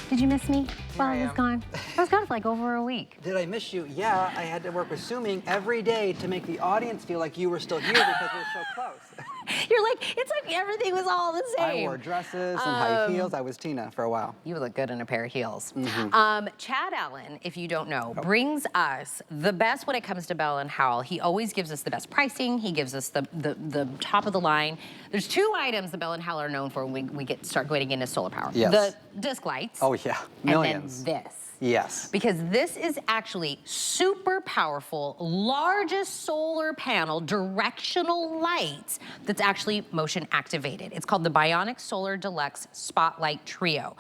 Did you miss me while I was gone? I was gone for like over a week. Did I miss you? Yeah, I had to work with Suming every day to make the audience feel like you were still here because we're so close. You're like, it's like everything was all the same. I wore dresses and high heels. I was Tina for a while. You look good in a pair of heels. Mm-hmm. Chad Allen, if you don't know, brings us the best when it comes to Bell+Howell. He always gives us the best pricing. He gives us the top of the line. There's two items that Bell+Howell are known for when we start going into solar power. Yes. The disc lights. Oh yeah, millions. And then this. Yes. Because this is actually super powerful, largest solar panel directional light that's actually motion activated. It's called the Bionic Solar Deluxe Spotlight Trio.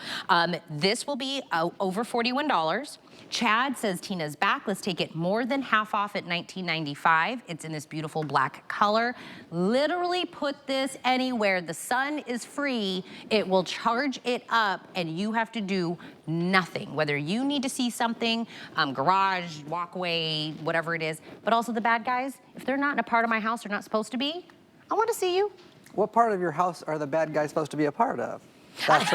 This will be over $41. Chad says Tina's back. Let's take it more than half off at $19.95. It's in this beautiful black color. Literally put this anywhere. The sun is free. It will charge it up and you have to do nothing. Whether you need to see something, garage, walkway, whatever it is, but also the bad guys, if they're not in a part of my house they're not supposed to be, I want to see you. What part of your house are the bad guys supposed to be a part of? That's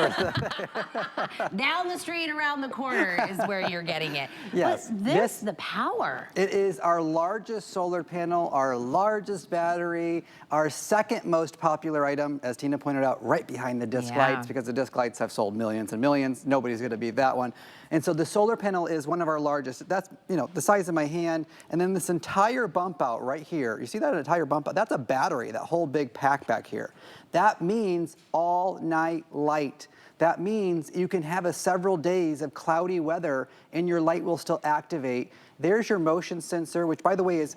Down the street, around the corner is where you're getting it. Yes. But this, the power. It is our largest solar panel, our largest battery, our second most popular item, as Tina pointed out, right behind the disc lights, because the disc lights have sold millions and millions. Nobody's going to beat that one. And so the solar panel is one of our largest. That's, you know, the size of my hand. And then this entire bump out right here, you see that entire bump out? That's a battery, that whole big pack back here. That means all night light. That means you can have several days of cloudy weather and your light will still activate. There's your motion sensor, which by the way is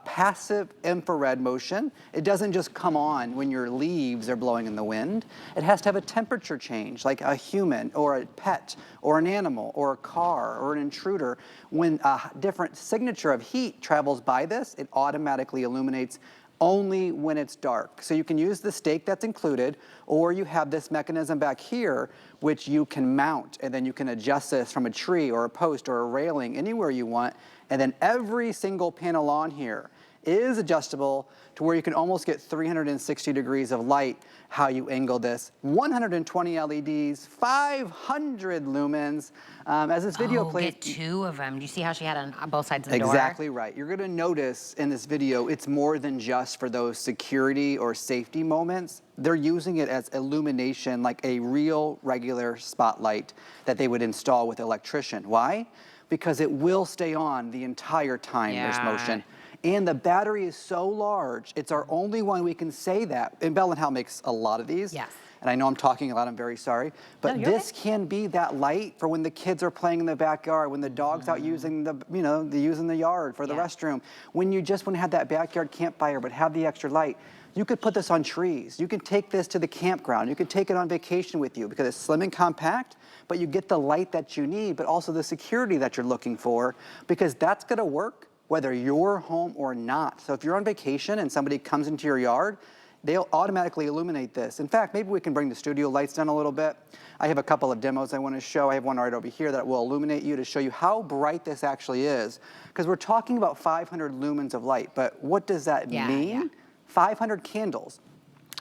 passive infrared motion. It doesn't just come on when your leaves are blowing in the wind. It has to have a temperature change, like a human or a pet or an animal or a car or an intruder. When a different signature of heat travels by this, it automatically illuminates only when it's dark. So you can use the stake that's included, or you have this mechanism back here which you can mount, and then you can adjust this from a tree or a post or a railing anywhere you want. And then every single panel on here is adjustable to where you can almost get 360 degrees of light how you angle this. 120 LEDs, 500 lumens. As this video plays, get two of them. Do you see how she had on both sides of the door? Exactly right. You're going to notice in this video, it's more than just for those security or safety moments. They're using it as illumination, like a real regular spotlight that they would install with an electrician. Why? Because it will stay on the entire time there's motion. And the battery is so large, it's our only one we can say that. And Bell+Howell makes a lot of these. Yes. And I know I'm talking a lot, I'm very sorry. But this can be that light for when the kids are playing in the backyard, when the dog's out using the, you know, using the yard for the restroom. When you just want to have that backyard campfire but have the extra light. You could put this on trees. You can take this to the campground. You could take it on vacation with you because it's slim and compact, but you get the light that you need, but also the security that you're looking for, because that's gonna work whether you're home or not. So if you're on vacation and somebody comes into your yard, they'll automatically illuminate this. In fact, maybe we can bring the studio lights down a little bit. I have a couple of demos I want to show. I have one right over here that will illuminate you to show you how bright this actually is. Because we're talking about 500 lumens of light, but what does that mean? 500 candles.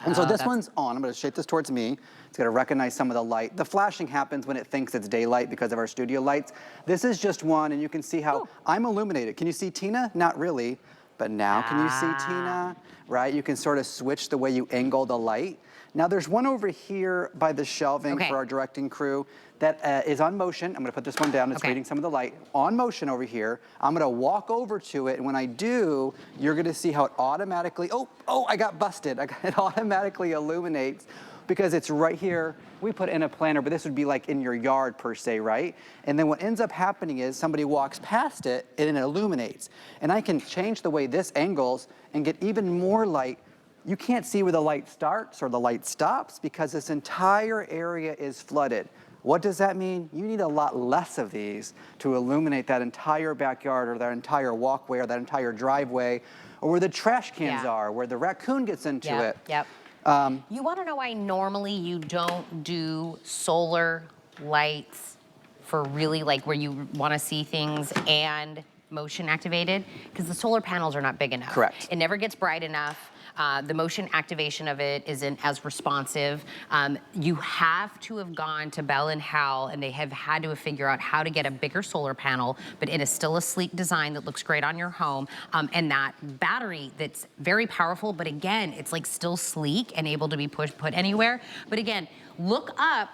And so this one's on. I'm going to shape this towards me. It's going to recognize some of the light. The flashing happens when it thinks it's daylight because of our studio lights. This is just one, and you can see how I'm illuminated. Can you see Tina? Not really, but now can you see Tina? Right? You can sort of switch the way you angle the light. Now there's one over here by the shelving for our directing crew that is on motion. I'm going to put this one down. It's reading some of the light. On motion over here. I'm going to walk over to it, and when I do, you're going to see how it automatically, I got busted. It automatically illuminates because it's right here. We put it in a planner, but this would be like in your yard per se, right? And then what ends up happening is somebody walks past it and it illuminates. And I can change the way this angles and get even more light. You can't see where the light starts or the light stops because this entire area is flooded. What does that mean? You need a lot less of these to illuminate that entire backyard or that entire walkway or that entire driveway or where the trash cans are, where the raccoon gets into it. You want to know why normally you don't do solar lights for really like where you want to see things and motion activated because the solar panels are not big enough. Correct. It never gets bright enough. The motion activation of it isn't as responsive. You have to have gone to Bell+Howell, and they have had to figure out how to get a bigger solar panel, but it is still a sleek design that looks great on your home. And that battery that's very powerful, but again, it's like still sleek and able to be put anywhere. But again, look up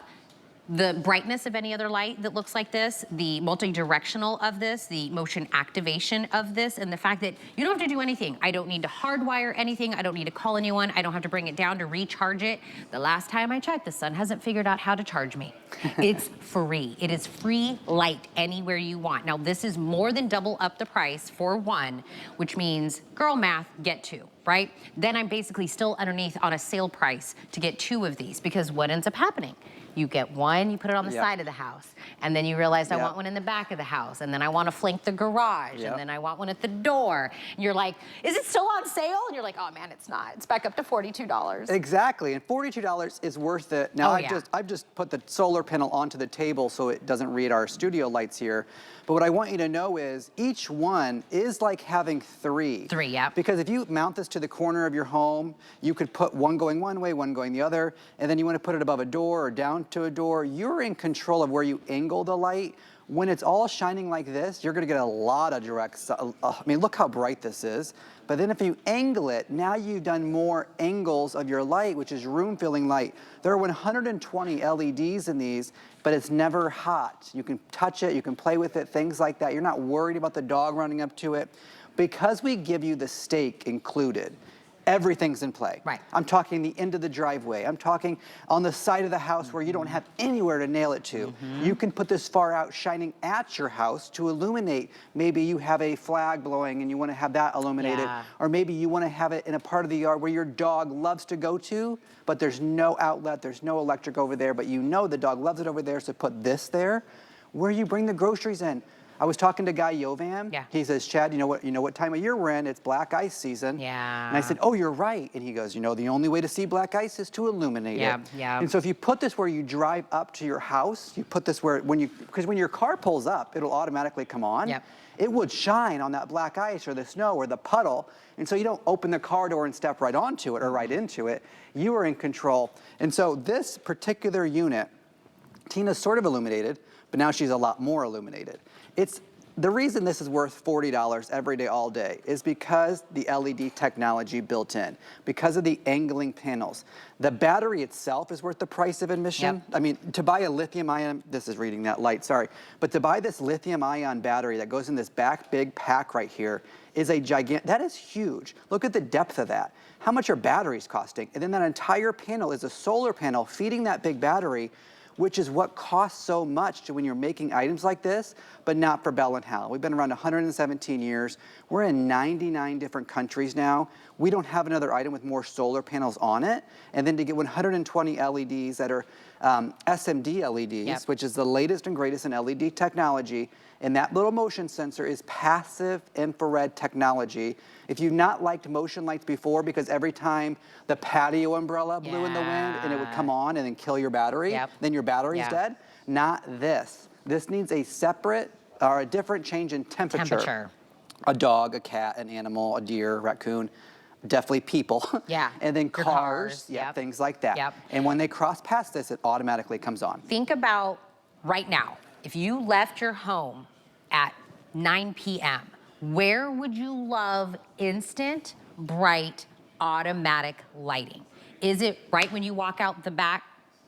the brightness of any other light that looks like this, the multi-directional of this, the motion activation of this, and the fact that you don't have to do anything. I don't need to hardwire anything. I don't need to call anyone. I don't have to bring it down to recharge it. The last time I checked, the sun hasn't figured out how to charge me. It's free. It is free light anywhere you want. Now, this is more than double up the price for one, which means, girl math, get two, right? Then I'm basically still underneath on a sale price to get two of these, because what ends up happening? You get one, you put it on the side of the house, and then you realize I want one in the back of the house, and then I want to flank the garage, and then I want one at the door. And you're like, is it still on sale? And you're like, oh man, it's not. It's back up to $42. Exactly, and $42 is worth it. Now I've just put the solar panel onto the table so it doesn't read our studio lights here. But what I want you to know is each one is like having three. Three, yeah. Because if you mount this to the corner of your home, you could put one going one way, one going the other, and then you want to put it above a door or down to a door. You're in control of where you angle the light. When it's all shining like this, you're going to get a lot of direct, I mean, look how bright this is. But then if you angle it, now you've done more angles of your light, which is room filling light. There are 120 LEDs in these, but it's never hot. You can touch it, you can play with it, things like that. You're not worried about the dog running up to it. Because we give you the stake included, everything's in play. Right. I'm talking the end of the driveway. I'm talking on the side of the house where you don't have anywhere to nail it to. You can put this far out shining at your house to illuminate. Maybe you have a flag blowing and you want to have that illuminated. Or maybe you want to have it in a part of the yard where your dog loves to go to, but there's no outlet, there's no electric over there, but you know the dog loves it over there, so put this there. Where you bring the groceries in. I was talking to Guy Yovam. He says, Chad, you know what time of year we're in? It's black ice season. And I said, oh, you're right. And he goes, you know, the only way to see black ice is to illuminate it. And so if you put this where you drive up to your house, you put this where, because when your car pulls up, it'll automatically come on. It would shine on that black ice or the snow or the puddle. And so you don't open the car door and step right onto it or right into it. You are in control. And so this particular unit, Tina's sort of illuminated, but now she's a lot more illuminated. The reason this is worth $40 every day, all day, is because the LED technology built in, because of the angling panels. The battery itself is worth the price of admission. I mean, to buy a lithium ion, this is reading that light, sorry, but to buy this lithium ion battery that goes in this big pack right here is a gigantic, that is huge. Look at the depth of that. How much are batteries costing? And then that entire panel is a solar panel feeding that big battery, which is what costs so much when you're making items like this, but not for Bell+Howell. We've been around 117 years. We're in 99 different countries now. We don't have another item with more solar panels on it. And then to get 120 LEDs that are SMD LEDs, which is the latest and greatest in LED technology, and that little motion sensor is passive infrared technology. If you've not liked motion lights before, because every time the patio umbrella blew in the wind and it would come on and then kill your battery, then your battery's dead, not this. This needs a separate or a different change in temperature. A dog, a cat, an animal, a deer, raccoon, definitely people. And then cars, things like that. And when they cross past this, it automatically comes on. Think about right now, if you left your home at 9 p.m., where would you love instant, bright, automatic lighting? Is it right when you walk out the back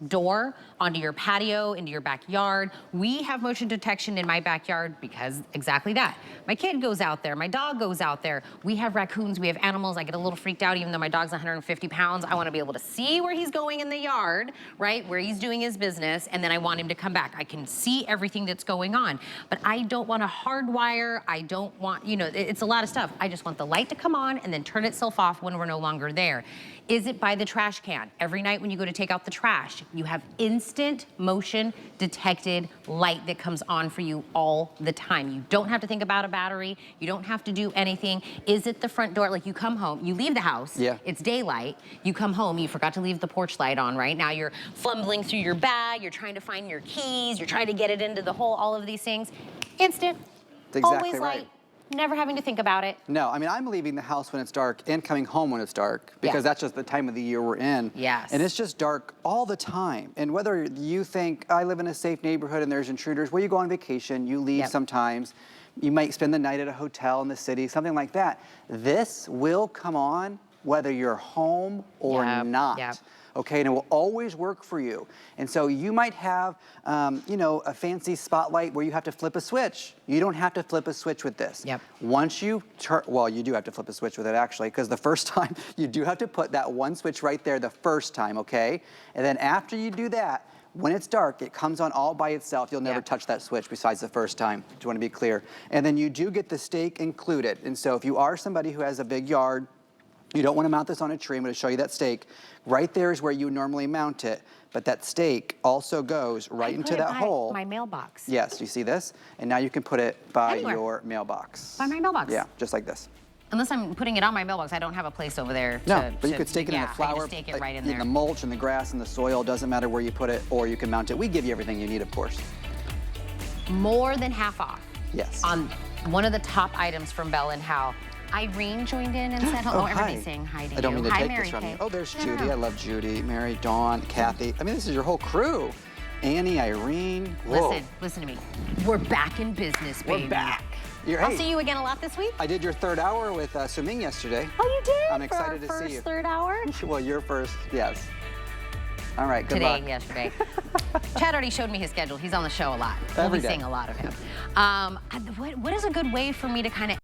door onto your patio, into your backyard? We have motion detection in my backyard because exactly that. My kid goes out there, my dog goes out there. We have raccoons, we have animals. I get a little freaked out even though my dog's 150 pounds. I want to be able to see where he's going in the yard, right? Where he's doing his business, and then I want him to come back. I can see everything that's going on, but I don't want to hardwire. I don't want, you know, it's a lot of stuff. I just want the light to come on and then turn itself off when we're no longer there. Is it by the trash can? Every night when you go to take out the trash, you have instant motion detected light that comes on for you all the time. You don't have to think about a battery. You don't have to do anything. Is it the front door? Like you come home, you leave the house, it's daylight, you come home, you forgot to leave the porch light on, right? Now you're fumbling through your bag, you're trying to find your keys, you're trying to get it into the hole, all of these things. Instant, That's exactly always right. light. never having to think about it. No, I mean, I'm leaving the house when it's dark and coming home when it's dark because that's just the time of the year we're in. Yes. And it's just dark all the time. And whether you think, I live in a safe neighborhood and there's intruders, where you go on vacation, you leave sometimes, you might spend the night at a hotel in the city, something like that. This will come on whether you're home or not. Okay, and it will always work for you. And so you might have, you know, a fancy spotlight where you have to flip a switch. You don't have to flip a switch with this. Once you turn, well, you do have to flip a switch with it actually, because the first time you do have to put that one switch right there the first time, okay? And then after you do that, when it's dark, it comes on all by itself. You'll never touch that switch besides the first time. Do you want to be clear? And then you do get the stake included. And so if you are somebody who has a big yard, you don't want to mount this on a tree. I'm going to show you that stake. Right there is where you normally mount it, but that stake also goes right into that hole. My mailbox. Yes, you see this? And now you can put it by your mailbox. By my mailbox? Yeah, just like this. Unless I'm putting it on my mailbox, I don't have a place over there to... No, but you could stake it in the flower, I can stake it right in there. the mulch and the grass and the soil. Doesn't matter where you put it, or you can mount it. We give you everything you need, of course. More than half off. Yes. On one of the top items from Bell+Howell. Irene joined in and said hello. Everybody's saying hi to you. I don't mean to hi, take Mary this from Kay. you. Oh, there's Judy. I love Judy. Mary, Dawn, Kathy. I mean, this is your whole crew. Annie, Irene. Whoa. Listen to me. We're back in business, baby. We're back. I'll see you again a lot this week. I did your third hour with Suming yesterday. Oh, you did? I'm excited to see you. Third hour? Well, your first, yes. All right, good luck. Today, yesterday. Chad already showed me his schedule. He's on the show a lot. Every We'll be day. seeing a lot of him. What is a good way for me to kind of